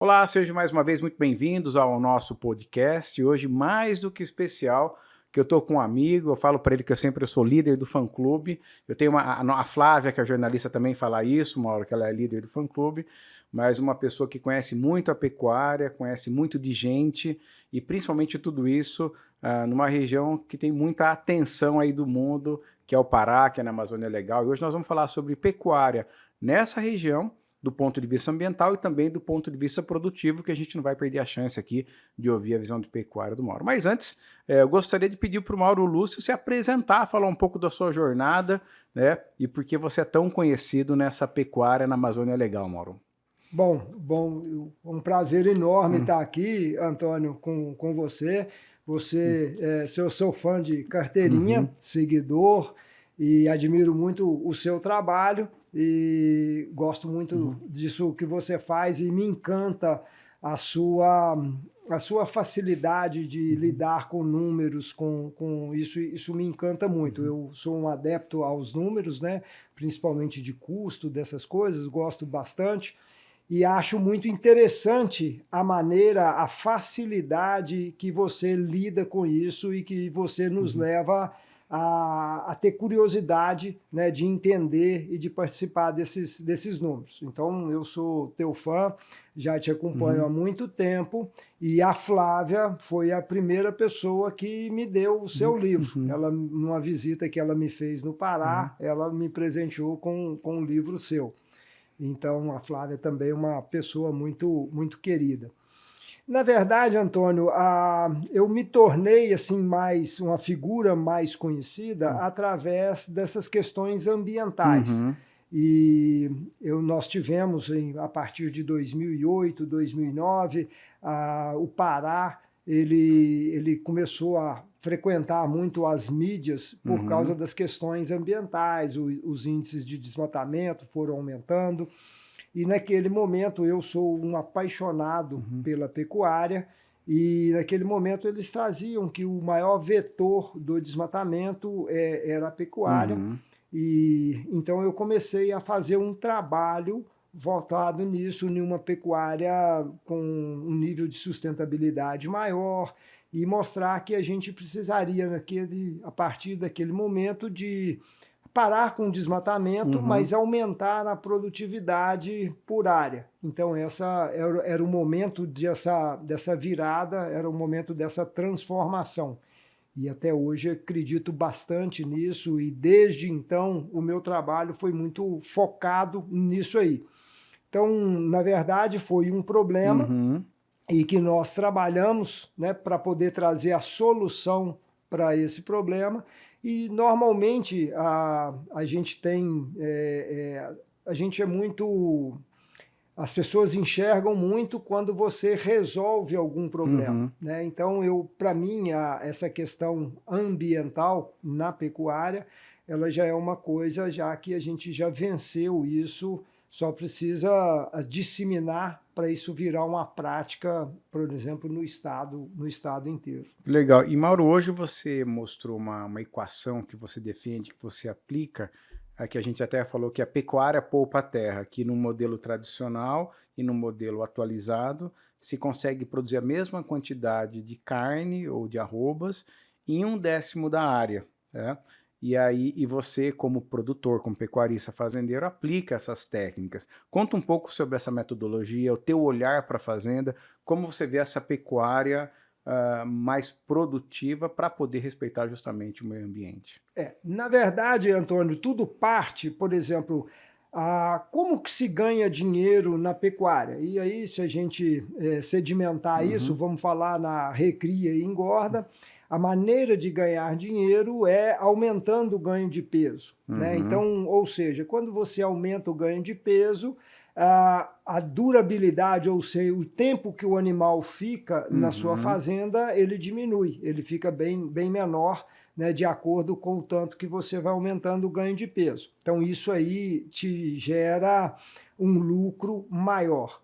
Olá, sejam mais uma vez muito bem-vindos ao nosso podcast. Hoje, mais do que especial, que eu estou com um amigo, eu falo para ele que eu sou líder do fã-clube. Eu tenho a Flávia, que é jornalista, também fala isso, uma hora que ela é líder do fã-clube, mas uma pessoa que conhece muito a pecuária, conhece muito de gente e principalmente tudo isso numa região que tem muita atenção aí do mundo, que é o Pará, que é na Amazônia Legal. E hoje nós vamos falar sobre pecuária nessa região, do ponto de vista ambiental e também do ponto de vista produtivo, que a gente não vai perder a chance aqui de ouvir a visão de pecuária do Mauro. Mas antes, eu gostaria de pedir para o Mauro Lúcio se apresentar, falar um pouco da sua jornada, né, e por que você é tão conhecido nessa pecuária na Amazônia Legal, Mauro. É um prazer enorme estar aqui, Antônio, com você. Eu sou fã de carteirinha, Uhum. seguidor, e admiro muito o seu trabalho e gosto muito Uhum. disso que você faz e me encanta a sua, a sua facilidade de Uhum. lidar com números, com isso, isso me encanta muito. Uhum. Eu sou um adepto aos números, né? Principalmente de custo, dessas coisas, gosto bastante. E acho muito interessante a maneira, a facilidade que você lida com isso e que você nos Uhum. leva a ter curiosidade, né, de entender e de participar desses números. Então, eu sou teu fã, já te acompanho há Uhum. muito tempo, e a Flávia foi a primeira pessoa que me deu o Uhum. seu livro. Uhum. Ela, numa visita que ela me fez no Uhum. Pará, ela me presenteou com um livro seu. Então, a Flávia também é uma pessoa muito querida. Na verdade, Antônio, eu me tornei assim mais uma figura mais conhecida através dessas questões ambientais. Uhum. E nós tivemos, a partir de 2008, 2009, o Pará ele começou a frequentar muito as mídias por causa Uhum. das questões ambientais, os índices de desmatamento foram aumentando. E naquele momento eu sou um apaixonado Uhum. pela pecuária, e naquele momento eles traziam que o maior vetor do desmatamento era a pecuária, Uhum. e então eu comecei a fazer um trabalho voltado nisso, em uma pecuária com um nível de sustentabilidade maior, e mostrar que a gente precisaria, a partir daquele momento, de parar com o desmatamento, Uhum. mas aumentar a produtividade por área. Então, essa era o momento dessa virada, era o momento dessa transformação. E até hoje acredito bastante nisso, e desde então o meu trabalho foi muito focado nisso aí. Então, na verdade, foi um problema Uhum. e que nós trabalhamos, né, para poder trazer a solução para esse problema. E normalmente a gente tem, a gente é muito, as pessoas enxergam muito quando você resolve algum problema, Uhum. né? Então, para mim, essa questão ambiental na pecuária, ela já é uma coisa já que a gente já venceu isso, só precisa disseminar para isso virar uma prática, por exemplo, no estado inteiro. Legal. E Mauro, hoje você mostrou uma equação que você defende, que você aplica, que a gente até falou que a pecuária poupa a terra, que no modelo tradicional e no modelo atualizado se consegue produzir a mesma quantidade de carne ou de arrobas em 1/10 da área, né? E aí, e você, como produtor, como pecuarista, fazendeiro, aplica essas técnicas. Conta um pouco sobre essa metodologia, o teu olhar para a fazenda, como você vê essa pecuária mais produtiva para poder respeitar justamente o meio ambiente. Na verdade, Antônio, tudo parte, por exemplo, como que se ganha dinheiro na pecuária? E aí, se a gente sedimentar isso, Uhum. vamos falar na recria e engorda, a maneira de ganhar dinheiro é aumentando o ganho de peso, né? Uhum. Então, ou seja, quando você aumenta o ganho de peso, a durabilidade, ou seja, o tempo que o animal fica na sua Uhum. fazenda, ele diminui, ele fica bem menor, né, de acordo com o tanto que você vai aumentando o ganho de peso. Então, isso aí te gera um lucro maior.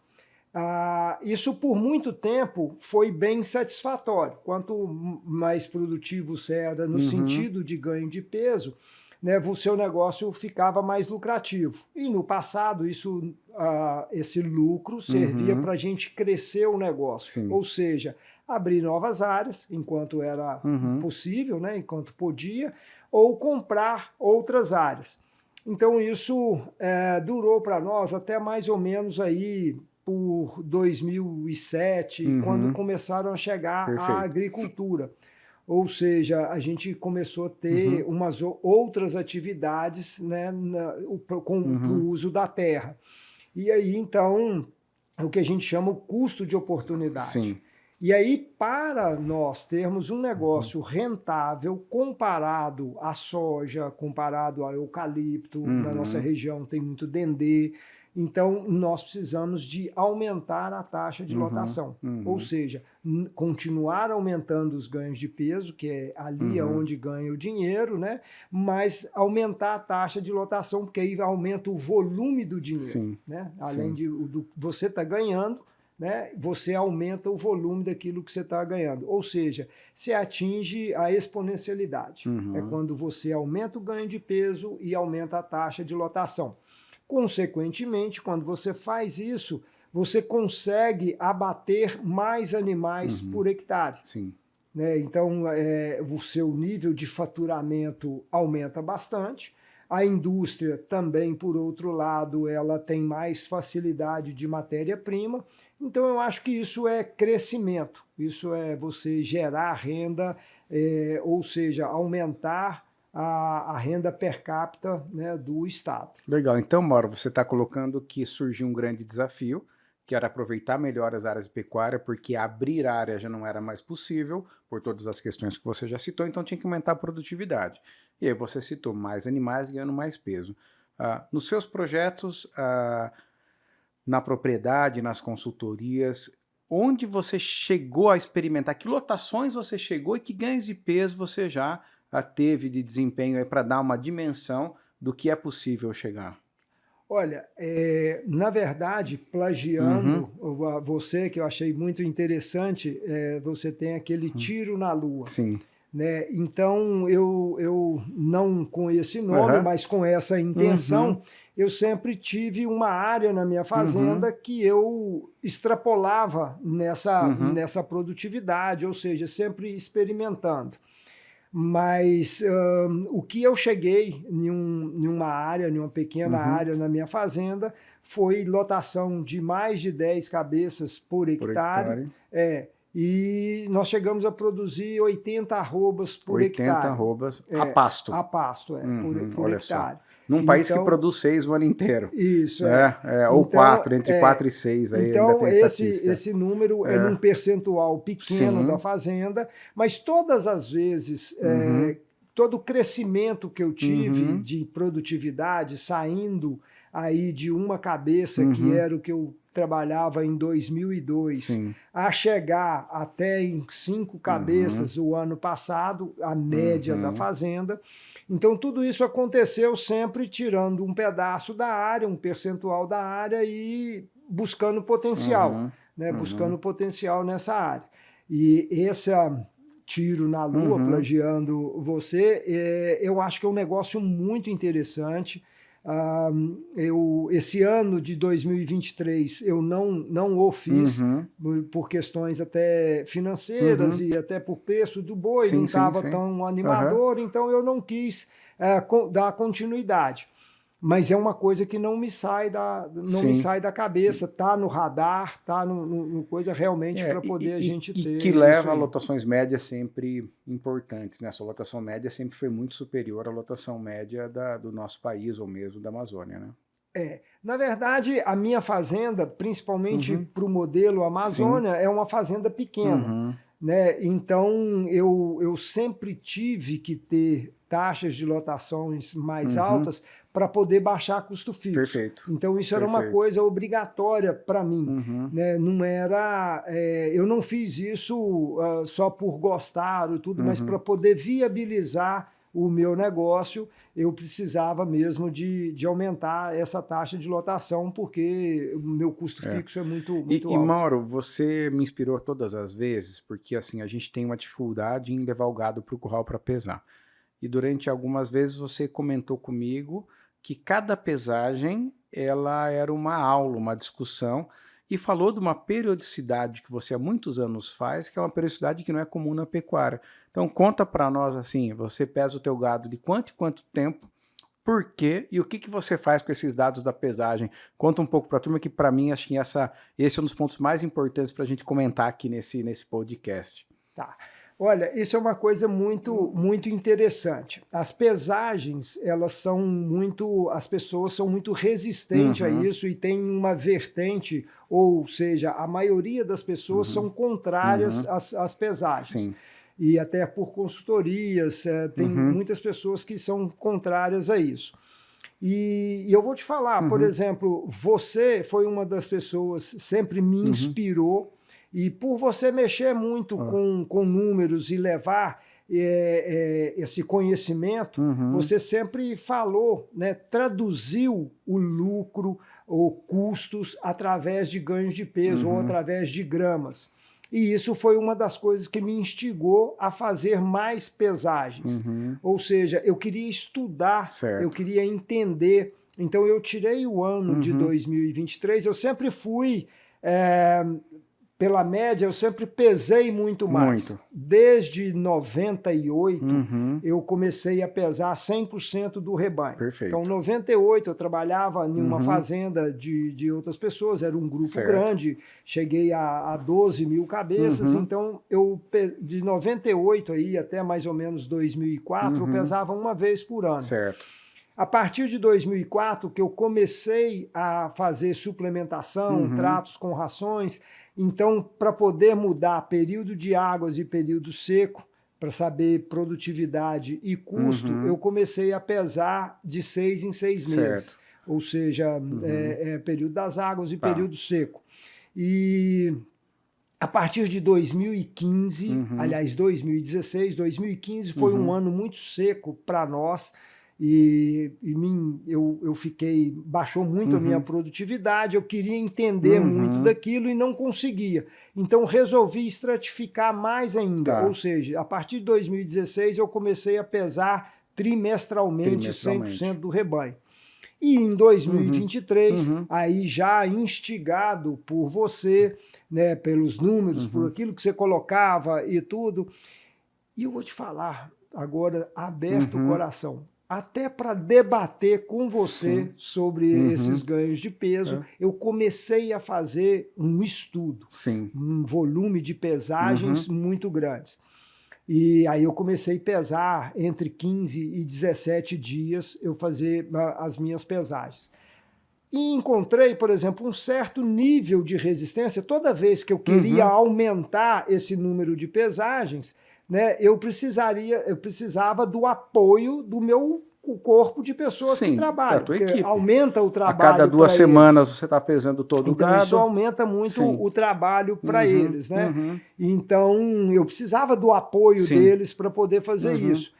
Isso por muito tempo foi bem satisfatório. Quanto mais produtivo você era no Uhum. sentido de ganho de peso, né, o seu negócio ficava mais lucrativo. E no passado, esse lucro servia para a gente crescer o negócio. Sim. Ou seja, abrir novas áreas, enquanto era Uhum. possível, né, enquanto podia, ou comprar outras áreas. Então, isso durou para nós até mais ou menos aí por 2007, quando começaram a chegar a agricultura. Ou seja, a gente começou a ter umas outras atividades, né, com o uso da terra. E aí, então, é o que a gente chama o custo de oportunidade. Sim. E aí, para nós termos um negócio rentável comparado à soja, comparado ao eucalipto, na nossa região tem muito dendê, então nós precisamos de aumentar a taxa de lotação. Ou seja, continuar aumentando os ganhos de peso, que é ali onde ganha o dinheiro, né? Mas aumentar a taxa de lotação, porque aí aumenta o volume do dinheiro. Sim. Né? Além de você estar ganhando, né, você aumenta o volume daquilo que você está ganhando. Ou seja, você atinge a exponencialidade. É quando você aumenta o ganho de peso e aumenta a taxa de lotação. Consequentemente, quando você faz isso, você consegue abater mais animais por hectare. Sim. Né? Então, o seu nível de faturamento aumenta bastante. A indústria também, por outro lado, ela tem mais facilidade de matéria-prima. Então, eu acho que isso é crescimento, isso é você gerar renda, ou seja, aumentar a renda per capita, né, do Estado. Legal. Então, Mauro, você está colocando que surgiu um grande desafio, que era aproveitar melhor as áreas de pecuária, porque abrir área já não era mais possível, por todas as questões que você já citou, então tinha que aumentar a produtividade. E aí você citou mais animais ganhando mais peso. Nos seus projetos, na propriedade, nas consultorias, onde você chegou a experimentar, que lotações você chegou e que ganhos de peso você já teve de desempenho para dar uma dimensão do que é possível chegar? Olha, na verdade, plagiando você, que eu achei muito interessante, você tem aquele tiro na lua. Sim. Né? Então, eu não com esse nome, mas com essa intenção, eu sempre tive uma área na minha fazenda que eu extrapolava nessa produtividade, ou seja, sempre experimentando. Mas o que eu cheguei em uma pequena área na minha fazenda, foi lotação de mais de 10 cabeças por hectare. E nós chegamos a produzir 80 arrobas por hectare. 80 arrobas a pasto. A pasto, por olha hectare. Só. Num país que produz 6 o ano inteiro. Isso, ou 4, entre 4 e 6. Aí então, ainda tem esse número é num percentual pequeno da fazenda, mas todas as vezes, todo o crescimento que eu tive de produtividade, saindo aí de uma cabeça, que era o que eu trabalhava em 2002, a chegar até em 5 cabeças o ano passado, a média da fazenda. Então, tudo isso aconteceu sempre tirando um pedaço da área, um percentual da área e buscando potencial, né? Buscando potencial nessa área. E esse tiro na lua, plagiando você, eu acho que é um negócio muito interessante. Esse ano de 2023 eu não o fiz por questões até financeiras e até por preço do boi, não estava tão animador, então eu não quis dar continuidade. Mas é uma coisa que não me sai da cabeça, tá no radar, tá no coisa realmente para poder a gente ter. E que leva a lotações médias sempre importantes, né? A sua lotação média sempre foi muito superior à lotação média do nosso país ou mesmo da Amazônia, né? Na verdade, a minha fazenda, principalmente para o modelo Amazônia, é uma fazenda pequena. Né? Então, eu sempre tive que ter taxas de lotações mais altas para poder baixar custo fixo. Perfeito. Então, isso era uma coisa obrigatória para mim. Né? Não era, eu não fiz isso só por gostar e tudo, mas para poder viabilizar o meu negócio, eu precisava mesmo de aumentar essa taxa de lotação, porque o meu custo fixo é muito alto. E Mauro, você me inspirou todas as vezes, porque assim, a gente tem uma dificuldade em levar o gado para o curral para pesar. e durante algumas vezes você comentou comigo que cada pesagem ela era uma aula, uma discussão, e falou de uma periodicidade que você há muitos anos faz, que é uma periodicidade que não é comum na pecuária. Então conta para nós assim, você pesa o teu gado de quanto e quanto tempo, por quê e o que, que você faz com esses dados da pesagem? Conta um pouco para a turma que para mim acho que esse é um dos pontos mais importantes para a gente comentar aqui nesse podcast. Tá. Olha, isso é uma coisa muito interessante. As pesagens, elas são muito, as pessoas são muito resistentes a isso e tem uma vertente, ou seja, a maioria das pessoas são contrárias às pesagens. Sim. E até por consultorias, tem muitas pessoas que são contrárias a isso. E eu vou te falar, por exemplo, você foi uma das pessoas que sempre me inspirou. E por você mexer muito com números e levar esse conhecimento, você sempre falou, né, traduziu o lucro ou custos através de ganhos de peso ou através de gramas. E isso foi uma das coisas que me instigou a fazer mais pesagens. Ou seja, eu queria estudar, eu queria entender. Então eu tirei o ano de 2023, eu sempre fui... pela média, eu sempre pesei muito mais. Desde 98, eu comecei a pesar 100% do rebanho. Perfeito. Então, em 98, eu trabalhava em uma fazenda de outras pessoas, era um grupo grande, cheguei a 12 mil cabeças, então, de 98 aí, até mais ou menos 2004, eu pesava uma vez por ano. Certo. A partir de 2004, que eu comecei a fazer suplementação, tratos com rações. Então, para poder mudar período de águas e período seco, para saber produtividade e custo, eu comecei a pesar de 6 em 6 meses. Ou seja, período das águas e período seco. E a partir de 2015, aliás, 2016, 2015 foi um ano muito seco para nós. Baixou muito a minha produtividade, eu queria entender muito daquilo e não conseguia. Então resolvi estratificar mais ainda, ou seja, a partir de 2016 eu comecei a pesar trimestralmente 100% do rebanho. E em 2023, aí já instigado por você, né, pelos números, por aquilo que você colocava e tudo, e eu vou te falar agora, aberto o coração, até para debater com você sobre esses ganhos de peso, eu comecei a fazer um estudo, um volume de pesagens muito grandes. E aí eu comecei a pesar entre 15 e 17 dias, eu fazer as minhas pesagens. E encontrei, por exemplo, um certo nível de resistência. Toda vez que eu queria aumentar esse número de pesagens, né, eu precisava do apoio do meu corpo de pessoas que trabalham, porque equipe. Aumenta o trabalho. A cada 2 semanas você está pesando todo o gado. Isso aumenta muito o trabalho para eles, né? Então eu precisava do apoio deles para poder fazer isso.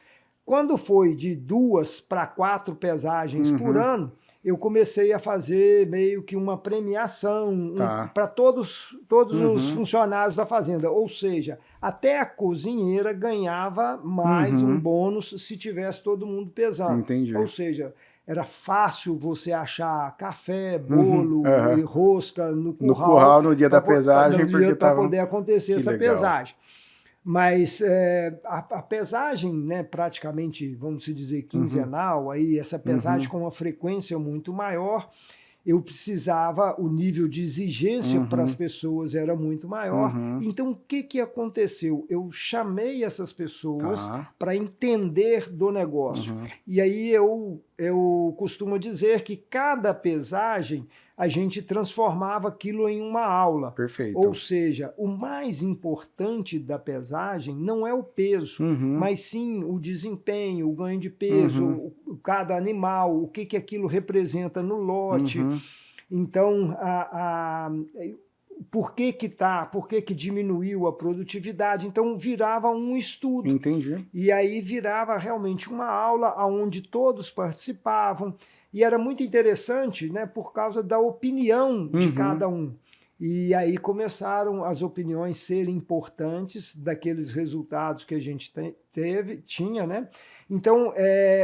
Quando foi de 2 para 4 pesagens por ano, eu comecei a fazer meio que uma premiação para todos os funcionários da fazenda. Ou seja, até a cozinheira ganhava mais um bônus se tivesse todo mundo pesando. Entendi. Ou seja, era fácil você achar café, bolo e rosca no curral no dia da pesagem, para poder acontecer essa pesagem. Mas a pesagem, né, praticamente, vamos dizer, quinzenal, aí essa pesagem com uma frequência muito maior, eu precisava, o nível de exigência para as pessoas era muito maior. Então, o que aconteceu? Eu chamei essas pessoas para entender do negócio. E aí eu costumo dizer que cada pesagem a gente transformava aquilo em uma aula. Perfeito. Ou seja, o mais importante da pesagem não é o peso, mas sim o desempenho, o ganho de peso, cada animal, o que aquilo representa no lote. Então, por que diminuiu a produtividade? Então, virava um estudo. Entendi. E aí virava realmente uma aula onde todos participavam. E era muito interessante, né, por causa da opinião de cada um. E aí começaram as opiniões serem importantes daqueles resultados que a gente tinha, né? Então,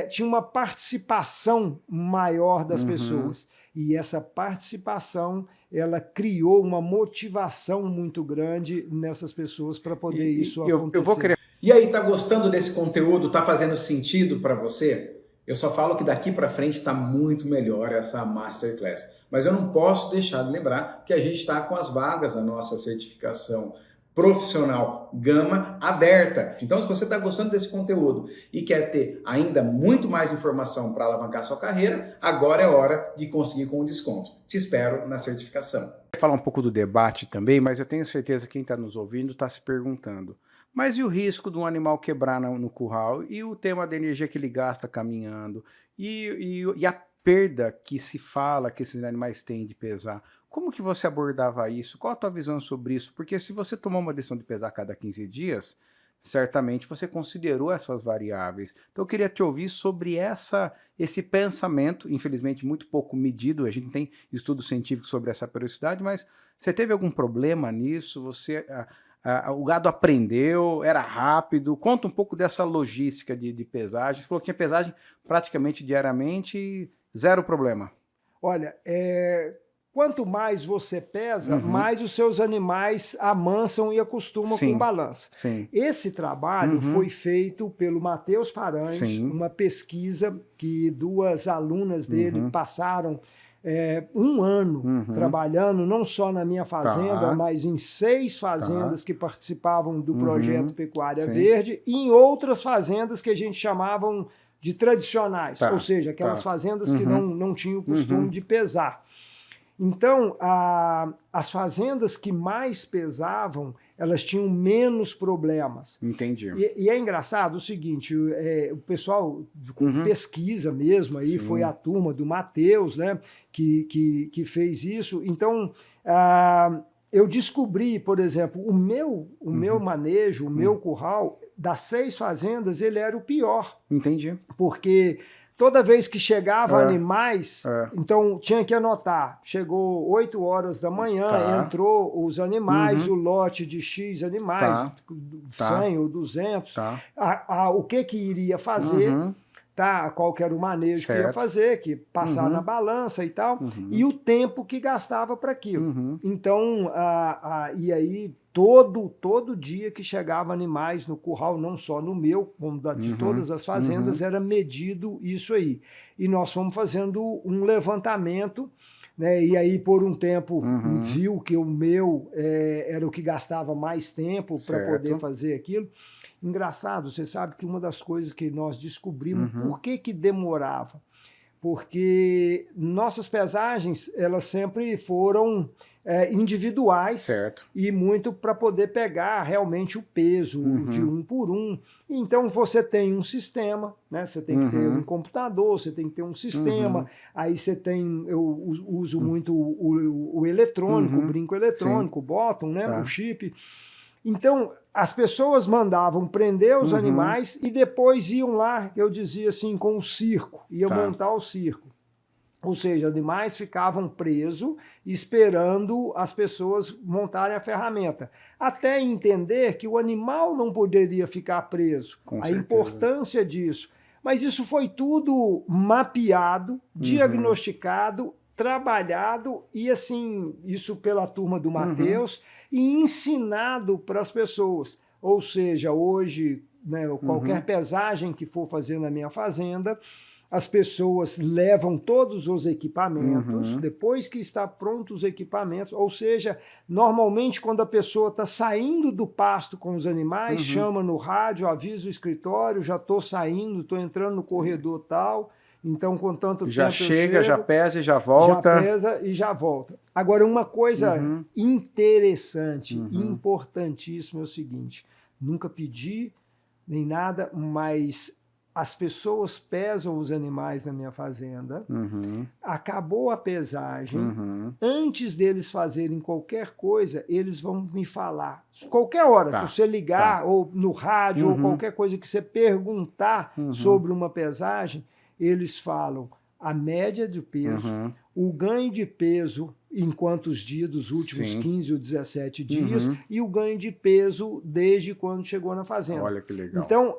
tinha uma participação maior das pessoas. E essa participação, ela criou uma motivação muito grande nessas pessoas para poder isso acontecer. Eu vou querer... E aí, tá gostando desse conteúdo? Tá fazendo sentido para você? Eu só falo que daqui para frente está muito melhor essa Masterclass. Mas eu não posso deixar de lembrar que a gente está com as vagas da nossa certificação profissional Gama aberta. Então, se você está gostando desse conteúdo e quer ter ainda muito mais informação para alavancar sua carreira, agora é hora de conseguir com desconto. Te espero na certificação. Eu vou falar um pouco do debate também, mas eu tenho certeza que quem está nos ouvindo está se perguntando: mas e o risco de um animal quebrar no curral? E o tema da energia que ele gasta caminhando? E a perda que se fala que esses animais têm de pesar? Como que você abordava isso? Qual a tua visão sobre isso? Porque se você tomar uma decisão de pesar a cada 15 dias, certamente você considerou essas variáveis. Então eu queria te ouvir sobre esse pensamento, infelizmente muito pouco medido, a gente não tem estudo científico sobre essa periodicidade, mas você teve algum problema nisso? O gado aprendeu, era rápido? Conta um pouco dessa logística de pesagem. Você falou que tinha pesagem praticamente diariamente e zero problema. Olha, quanto mais você pesa, mais os seus animais amansam e acostumam com balança. Sim. Esse trabalho foi feito pelo Matheus Paranhos, uma pesquisa que 2 alunas dele passaram um ano trabalhando, não só na minha fazenda, mas em 6 fazendas que participavam do projeto Pecuária Verde e em outras fazendas que a gente chamavam de tradicionais, ou seja, aquelas fazendas que não tinham o costume de pesar. Então, as fazendas que mais pesavam, elas tinham menos problemas. Entendi. E é engraçado o seguinte, o pessoal pesquisa mesmo, aí foi a turma do Matheus, né, que fez isso. Então, eu descobri, por exemplo, o meu manejo, o meu curral, das 6 fazendas, ele era o pior. Entendi. Porque toda vez que chegava animais, então tinha que anotar. Chegou 8 horas da manhã, entrou os animais, o lote de X animais, 100 ou 200, o que iria fazer, qual que era o manejo que ia fazer, que passar na balança e tal, e o tempo que gastava para aquilo. Então, e aí todo dia que chegava animais no curral, não só no meu, como de todas as fazendas, era medido isso aí. E nós fomos fazendo um levantamento, né, e aí por um tempo viu que o meu era o que gastava mais tempo para poder fazer aquilo. Engraçado, você sabe que uma das coisas que nós descobrimos, por que demorava? Porque nossas pesagens, elas sempre foram individuais e muito para poder pegar realmente o peso de um por um. Então você tem um sistema, né? Você tem que ter um computador, você tem que ter um sistema, aí você tem, eu uso muito o eletrônico, o brinco eletrônico, o bottom, né? O chip. Então, as pessoas mandavam prender os animais e depois iam lá, eu dizia assim, com o circo, ia montar o circo. Ou seja, os animais ficavam presos esperando as pessoas montarem a ferramenta. Até entender que o animal não poderia ficar preso. A importância disso. Mas isso foi tudo mapeado, diagnosticado, trabalhado e assim, isso pela turma do Matheus e ensinado para as pessoas. Ou seja, hoje, né, qualquer pesagem que for fazer na minha fazenda, as pessoas levam todos os equipamentos, depois que está pronto os equipamentos, ou seja, normalmente quando a pessoa está saindo do pasto com os animais, chama no rádio, avisa o escritório, já estou saindo, estou entrando no corredor tal, então com tanto já tempo chega, já pesa e já volta. Já pesa e já volta. Agora, uma coisa interessante, importantíssima é o seguinte, nunca pedi nem nada, mas as pessoas pesam os animais na minha fazenda, acabou a pesagem, antes deles fazerem qualquer coisa, eles vão me falar. Qualquer hora, que você ligar, ou no rádio, ou qualquer coisa que você perguntar sobre uma pesagem, eles falam, a média de peso, o ganho de peso em quantos dias, dos últimos 15 ou 17 dias, e o ganho de peso desde quando chegou na fazenda. Olha que legal. Então,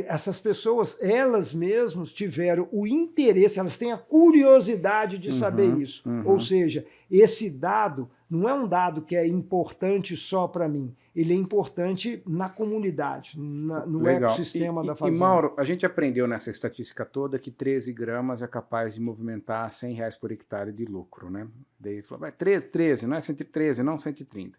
essas pessoas, elas mesmas tiveram o interesse, elas têm a curiosidade de saber isso. Ou seja, esse dado não é um dado que é importante só para mim, ele é importante na comunidade, no ecossistema da fazenda. E Mauro, a gente aprendeu nessa estatística toda que 13 gramas é capaz de movimentar R$100 por hectare de lucro, né? Daí falou, 13, não é 113, não 130.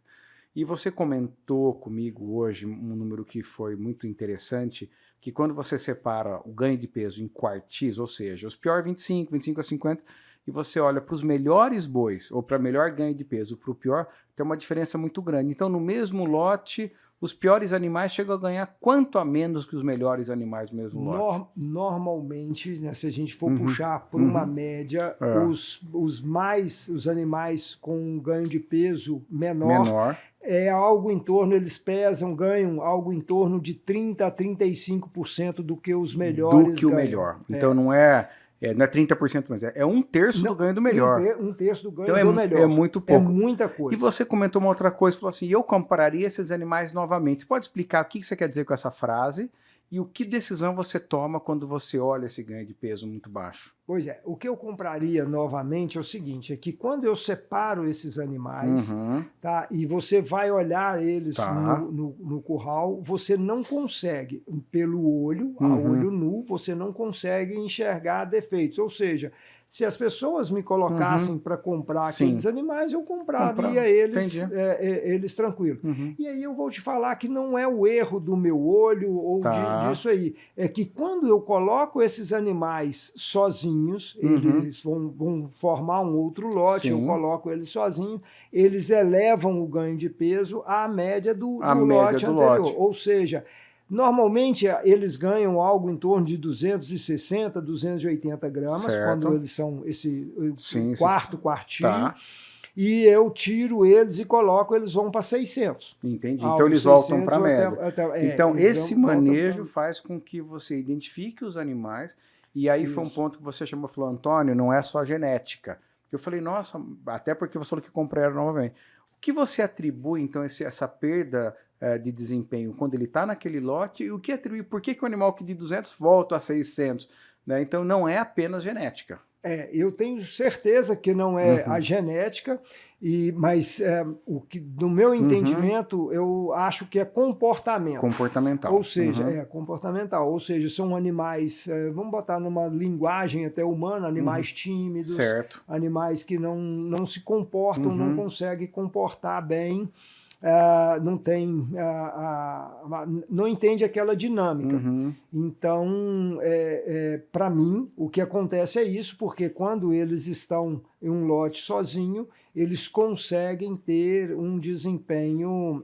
E você comentou comigo hoje um número que foi muito interessante, que quando você separa o ganho de peso em quartis, ou seja, os piores 25 a 50, e você olha para os melhores bois, ou para melhor ganho de peso, para o pior, tem uma diferença muito grande. Então, no mesmo lote, os piores animais chegam a ganhar quanto a menos que os melhores animais do mesmo lote? Normalmente, né, se a gente for puxar por uma média, os animais com um ganho de peso menor é algo em torno, eles ganham algo em torno de 30% a 35% do que os melhores do que o melhor. Então não é 30%, mas é um terço do ganho do melhor. Um terço do ganho então do melhor. É muito pouco. É muita coisa. E você comentou uma outra coisa, falou assim, eu compraria esses animais novamente. Você pode explicar o que você quer dizer com essa frase e o que decisão você toma quando você olha esse ganho de peso muito baixo? Pois é, o que eu compraria novamente é o seguinte, é que quando eu separo esses animais, tá, e você vai olhar eles no curral, você não consegue, pelo olho, a olho nu, você não consegue enxergar defeitos. Ou seja, se as pessoas me colocassem para comprar aqueles animais, eu compraria eles tranquilo. E aí eu vou te falar que não é o erro do meu olho ou disso aí. É que quando eu coloco esses animais sozinhos, eles vão formar um outro lote, eu coloco eles sozinhos, eles elevam o ganho de peso à média do lote anterior. Ou seja, normalmente eles ganham algo em torno de 260, 280 gramas, quando eles são esse quartinho. E eu tiro eles e coloco, eles vão para 600. Entendi. Então eles voltam para a média. Então esse manejo faz com que você identifique os animais, e aí foi um ponto que você falou, Antônio, não é só genética. Eu falei, nossa, até porque você falou que compraram novamente. O que você atribui, então, essa perda de desempenho quando ele está naquele lote, e o que atribui, por que o animal que de 200 volta a 600? Né? Então não é apenas genética. Eu tenho certeza que não é a genética, mas do meu entendimento, eu acho que é comportamento. Comportamental. Ou seja, comportamental. Ou seja, são animais, vamos botar numa linguagem até humana, animais tímidos, animais que não se comportam, não conseguem comportar bem. Não entende aquela dinâmica. Então, para mim, o que acontece é isso, porque quando eles estão em um lote sozinho, eles conseguem ter um desempenho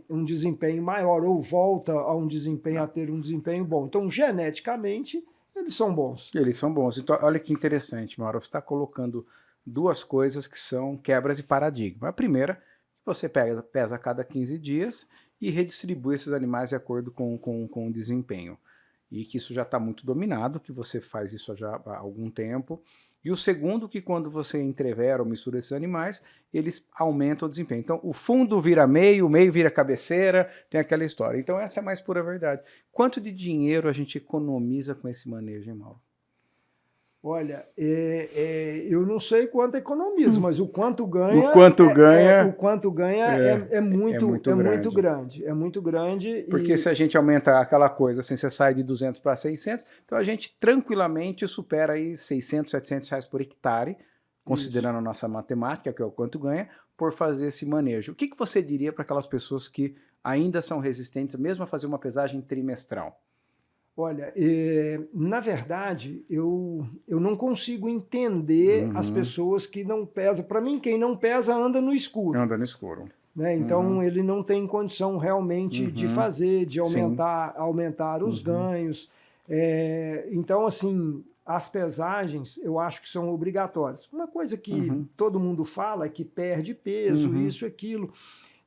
maior, ou volta a ter um desempenho bom. Então, geneticamente, eles são bons. Eles são bons. Então, olha que interessante, Mauro, você está colocando duas coisas que são quebras de paradigma. A primeira, você pesa a cada 15 dias e redistribui esses animais de acordo com o desempenho. E que isso já está muito dominado, que você faz isso já há algum tempo. E o segundo, que quando você entrevera ou mistura esses animais, eles aumentam o desempenho. Então, o fundo vira meio, o meio vira cabeceira, tem aquela história. Então, essa é a mais pura verdade. Quanto de dinheiro a gente economiza com esse manejo, hein, Mauro? Olha, eu não sei quanto economizo, mas o quanto ganha. O quanto ganha é muito grande. É muito grande. Porque se a gente aumenta aquela coisa, assim, você sai de 200 para 600, então a gente tranquilamente supera aí 600, 700 reais por hectare, considerando a nossa matemática, que é o quanto ganha, por fazer esse manejo. O que você diria para aquelas pessoas que ainda são resistentes, mesmo a fazer uma pesagem trimestral? Olha, na verdade, eu não consigo entender as pessoas que não pesam. Para mim, quem não pesa anda no escuro. Anda no escuro. Né? Então, ele não tem condição realmente de fazer, de aumentar os ganhos. Então, assim, as pesagens, eu acho que são obrigatórias. Uma coisa que todo mundo fala é que perde peso, isso, aquilo.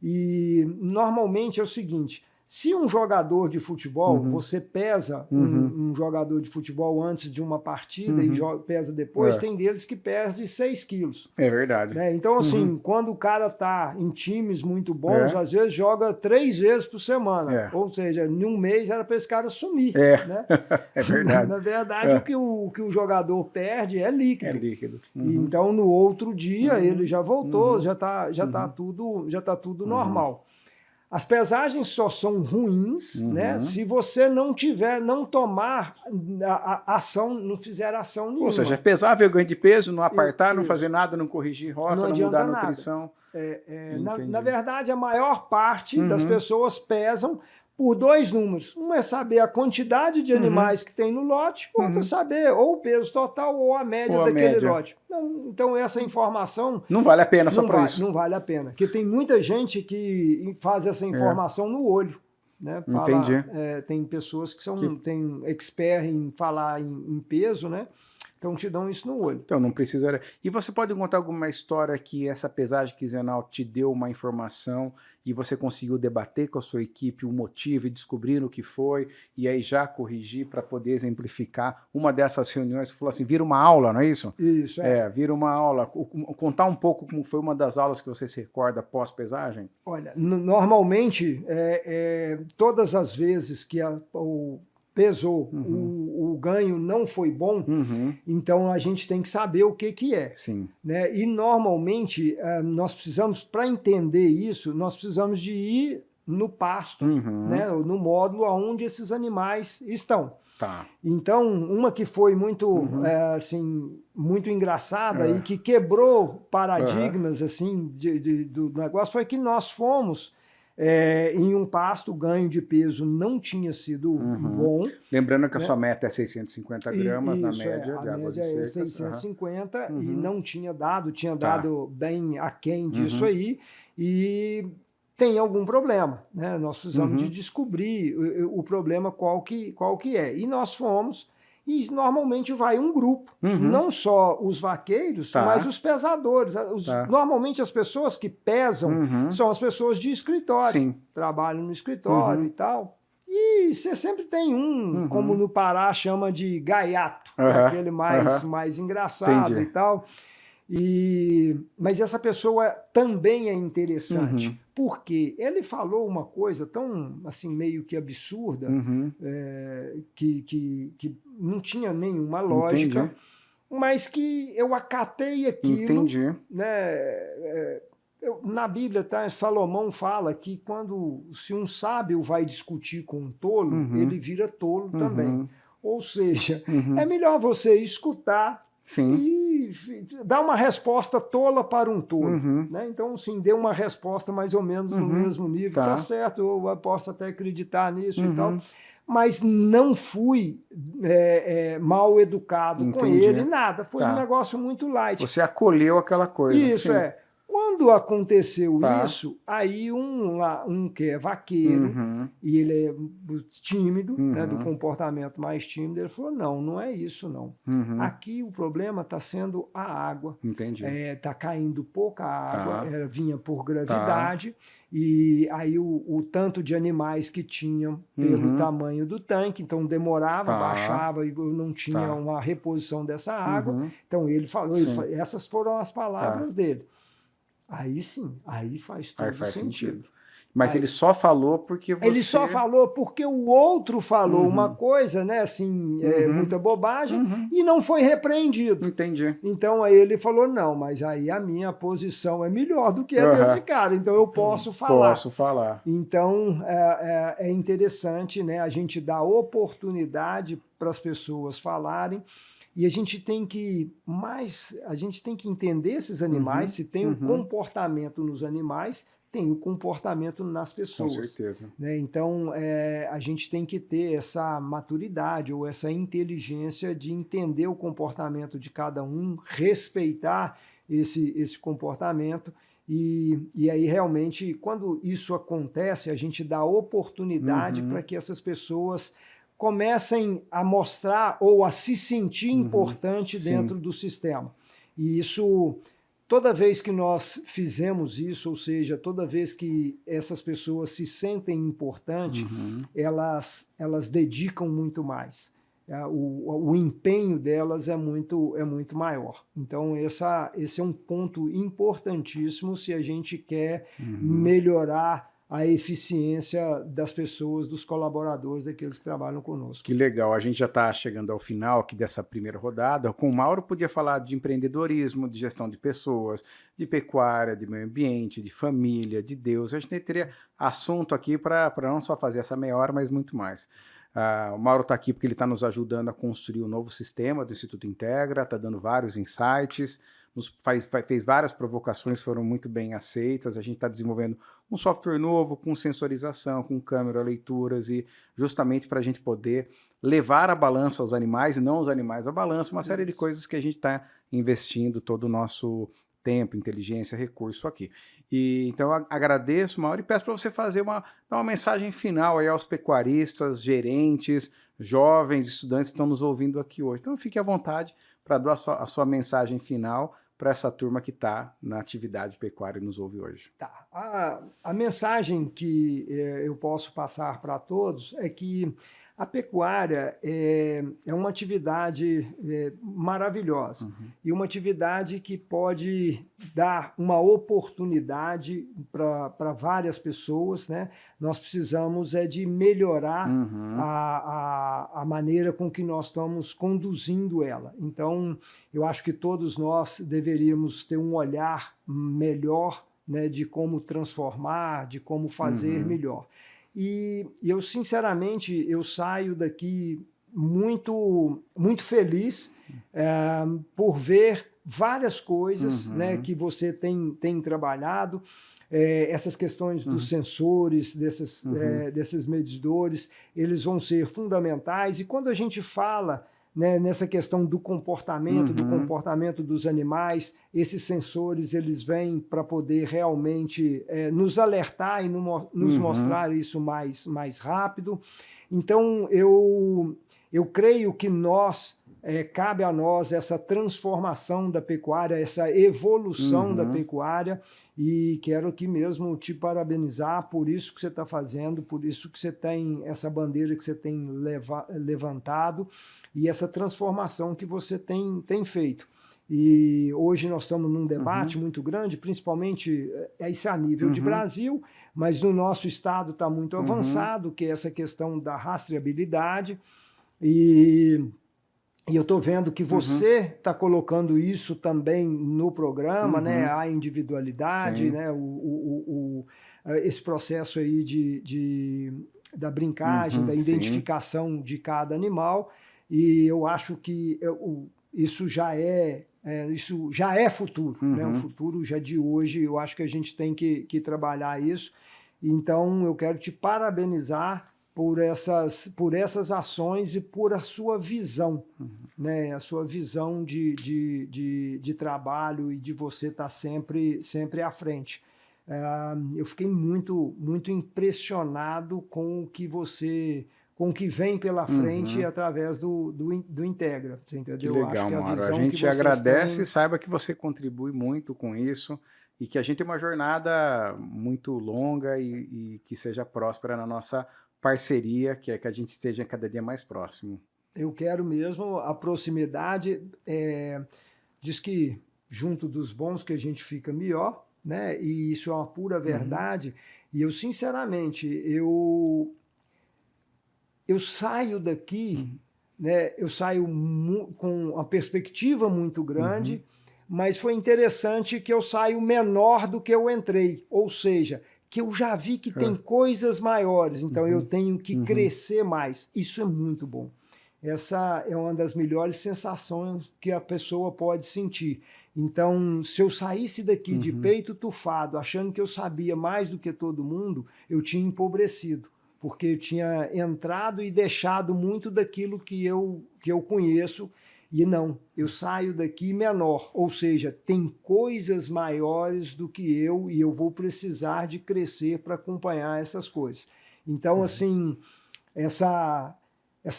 E, normalmente, é o seguinte... Se um jogador de futebol, você pesa um jogador de futebol antes de uma partida e pesa depois, tem deles que perde 6 quilos. É verdade. Né? Então, assim, quando o cara tá em times muito bons, às vezes joga 3 vezes por semana. Ou seja, em um mês era para esse cara sumir. Né? É verdade. Na verdade, o que o jogador perde é líquido. É líquido. E, então, no outro dia, ele já voltou, já tá tudo normal. As pesagens só são ruins, né, se você não tomar ação, não fizer ação nenhuma. Ou seja, pesar, ver o ganho de peso, não apartar, não fazer nada, não corrigir rota, não mudar a nutrição. Na verdade, a maior parte das pessoas pesam por 2 números. Um é saber a quantidade de animais que tem no lote, outro é saber ou o peso total ou a média daquele lote. Então, essa informação... Não vale a pena só para isso. Não vale a pena. Porque tem muita gente que faz essa informação no olho. Né? Entendi. Tem pessoas que têm expert em falar em peso, né? Então te dão isso no olho. Então não precisa... E você pode contar alguma história que essa pesagem quinzenal te deu uma informação e você conseguiu debater com a sua equipe o motivo e descobrir o que foi e aí já corrigir para poder exemplificar uma dessas reuniões que falou assim, vira uma aula, não é isso? Isso, vira uma aula. Contar um pouco como foi uma das aulas que você se recorda pós-pesagem? Olha, normalmente, todas as vezes que pesou, o ganho não foi bom, então a gente tem que saber o que é. Sim. Né? E normalmente nós precisamos, para entender isso, nós precisamos de ir no pasto, né? No módulo onde esses animais estão. Tá. Então, uma que foi muito, muito engraçada e que quebrou paradigmas assim, do negócio foi que nós fomos em um pasto, o ganho de peso não tinha sido bom. Lembrando que a sua meta é 650 gramas na média de águas secas. A média é 650 e não tinha dado, dado bem aquém disso aí, e tem algum problema, né? Nós precisamos de descobrir o problema qual que é. E nós fomos, e normalmente vai um grupo, não só os vaqueiros, mas os pesadores. Normalmente as pessoas que pesam são as pessoas de escritório, trabalham no escritório e tal. E você sempre tem como no Pará chama de gaiato, aquele mais engraçado e tal. Mas essa pessoa também é interessante, porque ele falou uma coisa tão assim meio que absurda, que não tinha nenhuma lógica, mas que eu acatei aquilo. Né? Na Bíblia, Salomão fala que se um sábio vai discutir com um tolo, ele vira tolo também. Ou seja, é melhor você escutar e dar uma resposta tola para um tolo. Né? Então, assim, deu uma resposta mais ou menos no mesmo nível. Tá certo, eu posso até acreditar nisso e tal. Mas não fui mal educado com ele, nada. Foi um negócio muito light. Você acolheu aquela coisa. Isso, Quando aconteceu isso, aí um que é vaqueiro, e ele é tímido, né, do comportamento mais tímido, ele falou, não é isso não. Aqui o problema está sendo a água. Entendi. Está caindo pouca água, vinha por gravidade, e aí o tanto de animais que tinham pelo tamanho do tanque, então demorava, baixava, e eu não tinha uma reposição dessa água. Então ele falou, essas foram as palavras dele. Aí sim, aí faz todo sentido. Mas ele só falou porque você... Ele só falou porque o outro falou uma coisa, né, assim, muita bobagem, e não foi repreendido. Entendi. Então aí ele falou, não, mas aí a minha posição é melhor do que a desse cara, então eu posso falar. Posso falar. Então é interessante, né, a gente dar oportunidade para as pessoas falarem. E a gente tem que entender esses animais, se tem um comportamento nos animais, tem o comportamento nas pessoas. Com certeza. Né? Então, a gente tem que ter essa maturidade ou essa inteligência de entender o comportamento de cada um, respeitar esse comportamento. E aí, realmente, quando isso acontece, a gente dá oportunidade para que essas pessoas comecem a mostrar ou a se sentir importante dentro do sistema. E isso toda vez que nós fizemos isso, ou seja, toda vez que essas pessoas se sentem importantes, elas dedicam muito mais. O empenho delas é muito maior. Então, esse é um ponto importantíssimo se a gente quer melhorar a eficiência das pessoas, dos colaboradores, daqueles que trabalham conosco. Que legal, a gente já está chegando ao final aqui dessa primeira rodada. Com o Mauro podia falar de empreendedorismo, de gestão de pessoas, de pecuária, de meio ambiente, de família, de Deus. A gente teria assunto aqui para não só fazer essa meia hora, mas muito mais. O Mauro está aqui porque ele está nos ajudando a construir um novo sistema do Instituto Integra, está dando vários insights, fez várias provocações, foram muito bem aceitas. A gente está desenvolvendo um software novo com sensorização, com câmera, leituras, e justamente para a gente poder levar a balança aos animais e não os animais à balança, uma série de coisas que a gente está investindo todo o nosso tempo, inteligência, recurso aqui. Então eu agradeço, Mauro, e peço para você dar uma mensagem final aí aos pecuaristas, gerentes, jovens, estudantes que estão nos ouvindo aqui hoje. Então fique à vontade para dar a sua mensagem final para essa turma que está na atividade pecuária e nos ouve hoje. Tá. A mensagem que eu posso passar para todos é que a pecuária é uma atividade maravilhosa e uma atividade que pode dar uma oportunidade para várias pessoas, né? Nós precisamos de melhorar a maneira com que nós estamos conduzindo ela. Então, eu acho que todos nós deveríamos ter um olhar melhor, né, de como transformar, de como fazer melhor. E eu, sinceramente, eu saio daqui muito feliz por ver várias coisas, né, que você tem trabalhado, essas questões dos sensores, desses medidores, eles vão ser fundamentais. E quando a gente fala, né, nessa questão do comportamento dos animais, esses sensores eles vêm para poder realmente nos alertar e nos mostrar isso mais rápido. Então, eu creio que cabe a nós essa transformação da pecuária, essa evolução da pecuária, e quero aqui mesmo te parabenizar por isso que você está fazendo, por isso que você tem essa bandeira que você tem levantado, e essa transformação que você tem feito. E hoje nós estamos num debate muito grande, principalmente isso a nível de Brasil, mas no nosso estado está muito avançado, que é essa questão da rastreabilidade. E eu estou vendo que você está colocando isso também no programa, né? A individualidade, né? Esse processo aí da brincagem, da identificação de cada animal. E eu acho que isso já é futuro, né? O futuro já de hoje, eu acho que a gente tem que trabalhar isso. Então, eu quero te parabenizar por essas ações e por a sua visão, né? A sua visão de trabalho e de você estar sempre à frente. Eu fiquei muito impressionado com o que vem pela frente através do Integra. Você entendeu? Que legal, Mauro. A gente agradece e saiba que você contribui muito com isso e que a gente tem uma jornada muito longa e que seja próspera na nossa parceria, que é que a gente esteja cada dia mais próximo. Eu quero mesmo a proximidade. Diz que junto dos bons que a gente fica melhor, né? E isso é uma pura verdade. E eu, sinceramente, eu saio daqui, né? Eu saio com uma perspectiva muito grande, mas foi interessante que eu saio menor do que eu entrei, ou seja, que eu já vi que tem coisas maiores, então eu tenho que crescer mais. Isso é muito bom. Essa é uma das melhores sensações que a pessoa pode sentir. Então, se eu saísse daqui de peito tufado, achando que eu sabia mais do que todo mundo, eu tinha empobrecido, porque eu tinha entrado e deixado muito daquilo que eu conheço. E não, eu saio daqui menor, ou seja, tem coisas maiores do que eu e eu vou precisar de crescer para acompanhar essas coisas. Então, assim, essa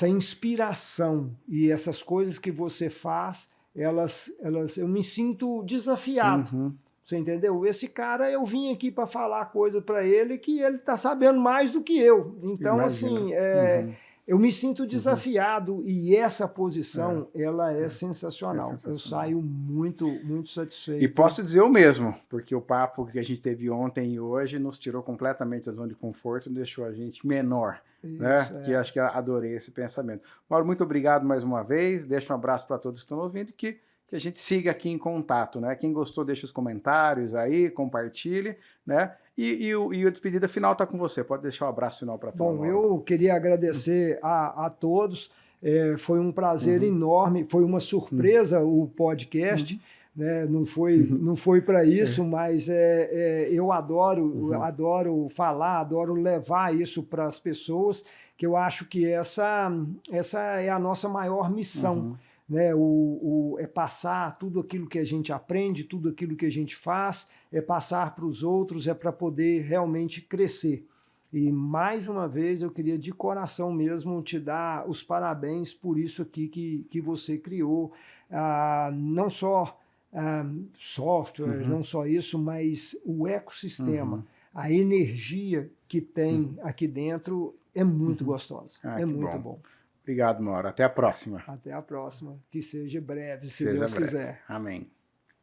inspiração e essas coisas que você faz eu me sinto desafiado. Uhum. Você entendeu? Esse cara, eu vim aqui para falar coisa para ele que ele está sabendo mais do que eu. Então, Imagina. assim, Uhum. eu me sinto desafiado e essa posição, ela é É sensacional. Eu sensacional. saio muito, muito satisfeito. E posso dizer o mesmo, porque o papo que a gente teve ontem e hoje nos tirou completamente da zona de conforto e deixou a gente menor, né? Isso, Que acho que eu adorei esse pensamento. Mauro, muito obrigado mais uma vez. Deixa um abraço para todos que estão ouvindo e que a gente siga aqui em contato, né? Quem gostou, deixa os comentários aí, compartilhe, né? E a despedida final está com você. Pode deixar o abraço final para todos. Bom, eu queria agradecer a todos. Foi um prazer enorme, foi uma surpresa o podcast. Né? Não foi para isso, mas eu adoro falar, adoro levar isso para as pessoas, que eu acho que essa é a nossa maior missão. Né? É passar tudo aquilo que a gente aprende, tudo aquilo que a gente faz, é passar para os outros, é para poder realmente crescer. E mais uma vez eu queria de coração mesmo te dar os parabéns por isso aqui que você criou, não só software, não só isso, mas o ecossistema, a energia que tem aqui dentro é muito gostosa, é muito bom. Obrigado, Mauro. Até a próxima. Até a próxima. Que seja breve, se Seja Deus breve. quiser. Amém.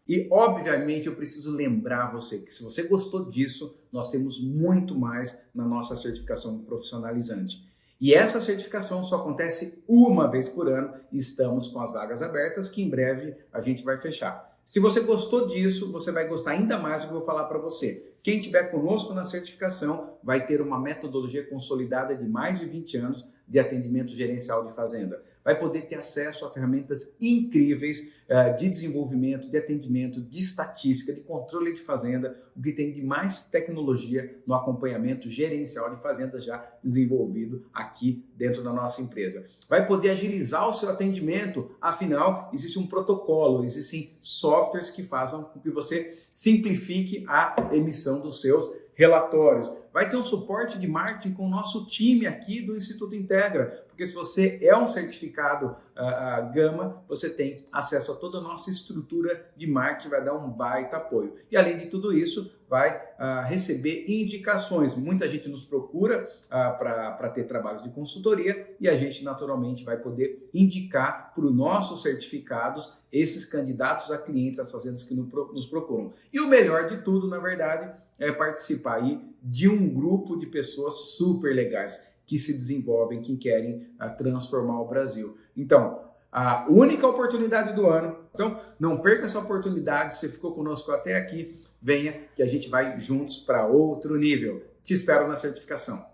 E, obviamente, eu preciso lembrar você que se você gostou disso, nós temos muito mais na nossa certificação profissionalizante. E essa certificação só acontece uma vez por ano e estamos com as vagas abertas que em breve a gente vai fechar. Se você gostou disso, você vai gostar ainda mais do que eu vou falar para você. Quem estiver conosco na certificação vai ter uma metodologia consolidada de mais de 20 anos de atendimento gerencial de fazenda. Vai poder ter acesso a ferramentas incríveis de desenvolvimento, de atendimento, de estatística, de controle de fazenda, o que tem de mais tecnologia no acompanhamento gerencial de fazenda já desenvolvido aqui dentro da nossa empresa. Vai poder agilizar o seu atendimento, afinal, existe um protocolo, existem softwares que façam com que você simplifique a emissão dos seus relatórios. Vai ter um suporte de marketing com o nosso time aqui do Instituto Integra, porque se você é um certificado Gama, você tem acesso a toda a nossa estrutura de marketing, vai dar um baita apoio. E além de tudo isso, vai receber indicações. Muita gente nos procura para ter trabalhos de consultoria e a gente naturalmente vai poder indicar para os nossos certificados esses candidatos a clientes, as fazendas que nos procuram. E o melhor de tudo, na verdade, é participar aí de um grupo de pessoas super legais que se desenvolvem, que querem transformar o Brasil. Então, a única oportunidade do ano. Então, não perca essa oportunidade. Você ficou conosco até aqui, venha que a gente vai juntos para outro nível. Te espero na certificação.